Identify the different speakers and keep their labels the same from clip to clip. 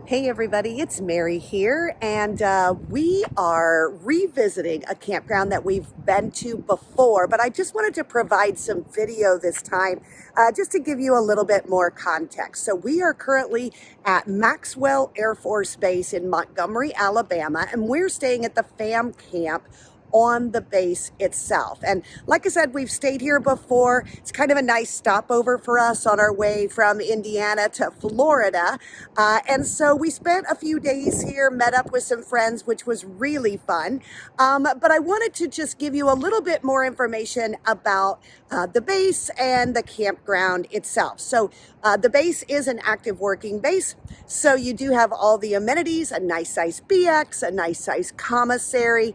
Speaker 1: Hey everybody, it's Mary here, and we are revisiting a campground that we've been to before, but I just wanted to provide some video this time just to give you a little bit more context. So we are currently at Maxwell Air Force Base in Montgomery, Alabama, and we're staying at the FAM camp on the base itself. And like I said, we've stayed here before. It's kind of a nice stopover for us on our way from Indiana to Florida. And so we spent a few days here, met up with some friends, which was really fun. But I wanted to just give you a little bit more information about the base and the campground itself. So the base is an active working base. So you do have all the amenities, a nice size BX, a nice size commissary,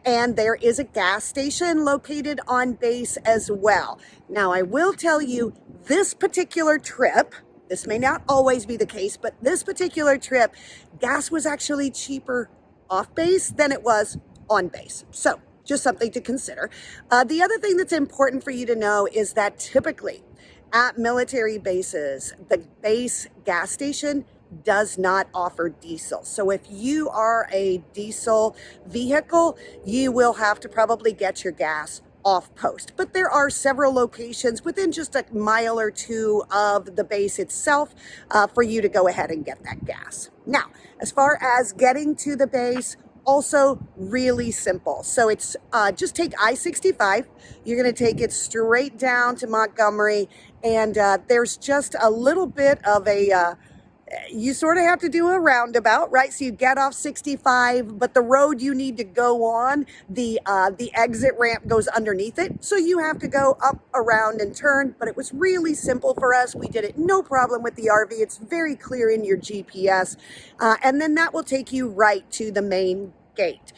Speaker 1: and there is a gas station located on base as well. Now, I will tell you, this particular trip, this may not always be the case, but this particular trip, gas was actually cheaper off base than it was on base. So just something to consider. The other thing that's important for you to know is that typically at military bases, the base gas station does not offer diesel. So if you are a diesel vehicle, you will have to probably get your gas off post. But there are several locations within just a mile or two of the base itself for you to go ahead and get that gas. Now, as far as getting to the base, also really simple. So it's just take I-65. You're going to take it straight down to Montgomery, and there's just a little bit of a you sort of have to do a roundabout, right? So you get off 65, but the road you need to go on, the exit ramp goes underneath it. So you have to go up, around, and turn. But it was really simple for us. We did it no problem with the RV. It's very clear in your GPS. And then that will take you right to the main gate.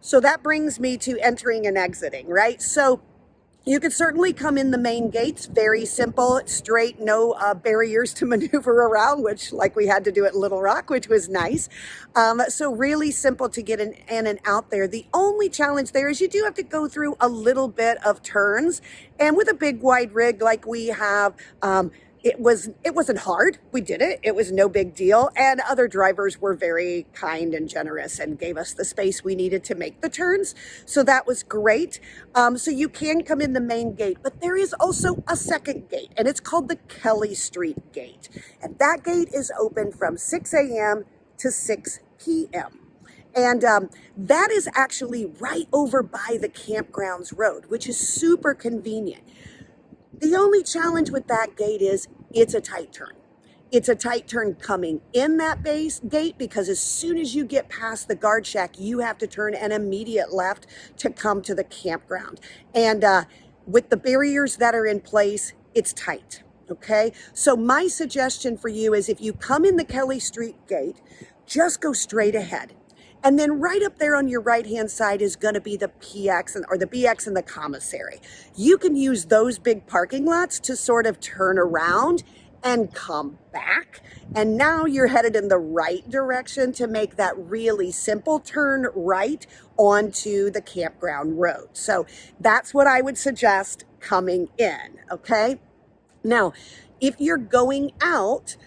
Speaker 1: So that brings me to entering and exiting, right? So you could certainly come in the main gates, very simple, straight, no barriers to maneuver around, which like we had to do at Little Rock, which was nice. So really simple to get in and out there. The only challenge there is you do have to go through a little bit of turns, and with a big wide rig like we have, it wasn't hard. We did it. It was no big deal. And other drivers were very kind and generous and gave us the space we needed to make the turns. So that was great. So you can come in the main gate, but there is also a second gate, and it's called the Kelly Street Gate. And that gate is open from 6 a.m. to 6 p.m. And that is actually right over by the Campgrounds Road, which is super convenient. The only challenge with that gate is it's a tight turn. It's a tight turn coming in that base gate, because as soon as you get past the guard shack, you have to turn an immediate left to come to the campground. And with the barriers that are in place, it's tight, okay? So my suggestion for you is if you come in the Kelly Street Gate, just go straight ahead. And then right up there on your right-hand side is going to be the PX or the BX and the commissary. You can use those big parking lots to sort of turn around and come back. And now you're headed in the right direction to make that really simple turn right onto the campground road. So that's what I would suggest coming in, okay? Now, if you're going out,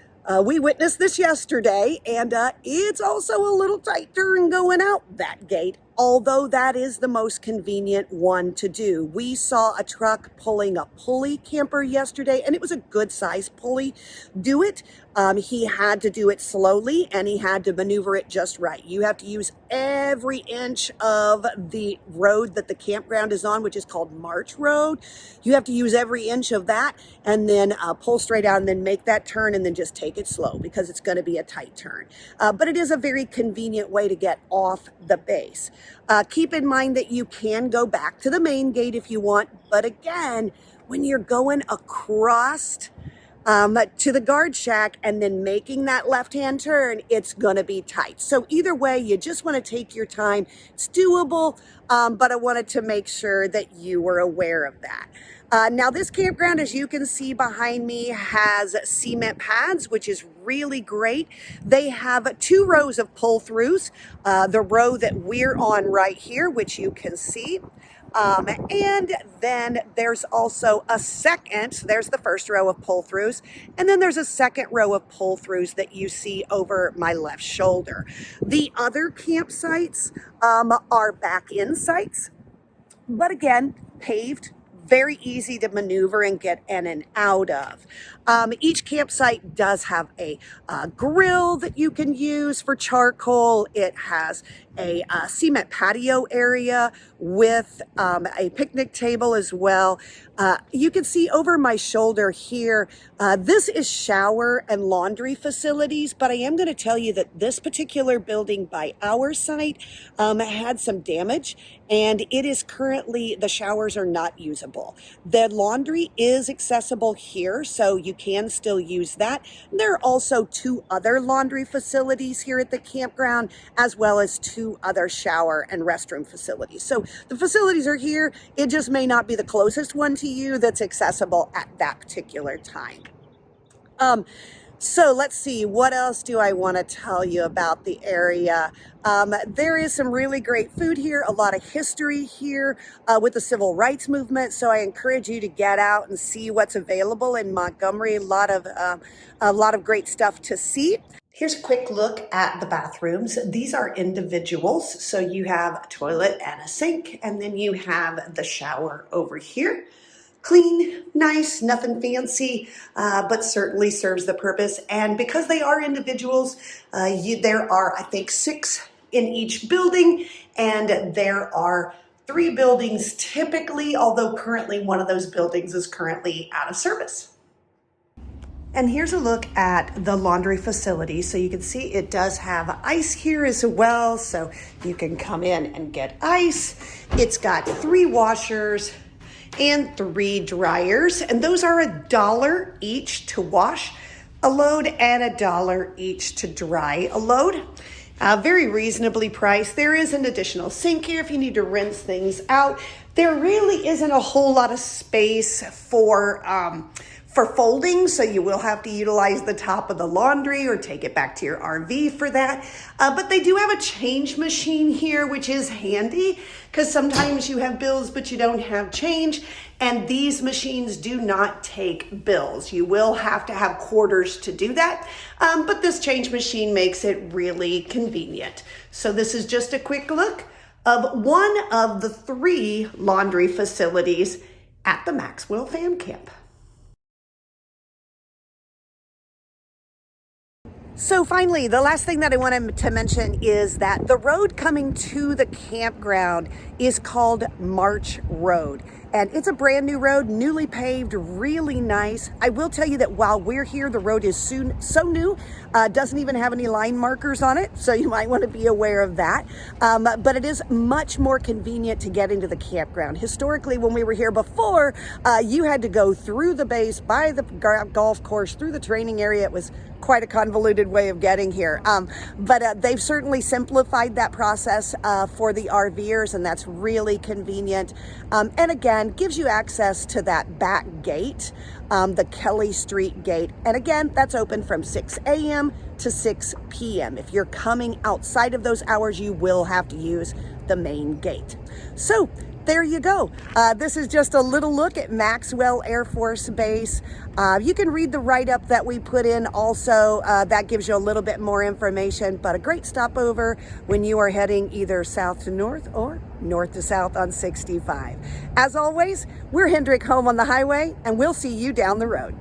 Speaker 1: we witnessed this yesterday, and it's also a little tight turn going out that gate, although that is the most convenient one to do. We saw a truck pulling a pulley camper yesterday, and it was a good size pulley. Do it. He had to do it slowly, and he had to maneuver it just right. You have to use every inch of the road that the campground is on, which is called March Road. You have to use every inch of that, and then pull straight out, and then make that turn, and then just take it slow, because it's going to be a tight turn. But it is a very convenient way to get off the base. Keep in mind that you can go back to the main gate if you want, but again, when you're going across to the guard shack and then making that left-hand turn, it's gonna be tight. So either way, you just wanna take your time. It's doable, but I wanted to make sure that you were aware of that. Now this campground, as you can see behind me, has cement pads, which is really great. They have 2 rows of pull-throughs. The row that we're on right here, which you can see, And then there's also a second, so there's the first row of pull-throughs, and then there's a second row of pull-throughs that you see over my left shoulder. The other campsites are back-in sites, but again, paved, very easy to maneuver and get in and out of. Each campsite does have a grill that you can use for charcoal. It has a cement patio area with a picnic table as well. You can see over my shoulder here, this is shower and laundry facilities, but I am going to tell you that this particular building by our site had some damage, and it is currently, the showers are not usable. The laundry is accessible here, so you can still use that. There are also 2 other laundry facilities here at the campground, as well as 2 other shower and restroom facilities. So the facilities are here. It just may not be the closest one to you that's accessible at that particular time. So let's see, what else do I want to tell you about the area? There is some really great food here, a lot of history here with the civil rights movement. So I encourage you to get out and see what's available in Montgomery. A lot of great stuff to see. Here's a quick look at the bathrooms. These are individuals. So you have a toilet and a sink, and then you have the shower over here. Clean, nice, nothing fancy, but certainly serves the purpose. And because they are individuals, there are, I think, 6 in each building, and there are 3 buildings typically, although currently one of those buildings is currently out of service. And here's a look at the laundry facility. So you can see it does have ice here as well. So you can come in and get ice. It's got 3 washers and 3 dryers, and those are $1 each to wash a load and $1 each to dry a load. Very reasonably priced. There is an additional sink here if you need to rinse things out. There really isn't a whole lot of space for folding, so you will have to utilize the top of the laundry or take it back to your RV for that. But they do have a change machine here, which is handy because sometimes you have bills but you don't have change, and these machines do not take bills. You will have to have quarters to do that, but this change machine makes it really convenient. So this is just a quick look of one of the 3 laundry facilities at the Maxwell Fan Camp. So finally, the last thing that I wanted to mention is that the road coming to the campground is called March Road. And it's a brand new road, newly paved, really nice. I will tell you that while we're here, the road is so new, doesn't even have any line markers on it. So you might want to be aware of that. But it is much more convenient to get into the campground. Historically, when we were here before, you had to go through the base, by the golf course, through the training area. It was quite a convoluted way of getting here. But they've certainly simplified that process for the RVers, and that's really convenient. And again, gives you access to that back gate, the Kelly Street gate. And again, that's open from 6 a.m. to 6 p.m. If you're coming outside of those hours, you will have to use the main gate. So there you go. This is just a little look at Maxwell Air Force Base. You can read the write-up that we put in also. That gives you a little bit more information, but a great stopover when you are heading either south to north or north to south on 65. As always, we're Hendrick Home on the Highway, and we'll see you down the road.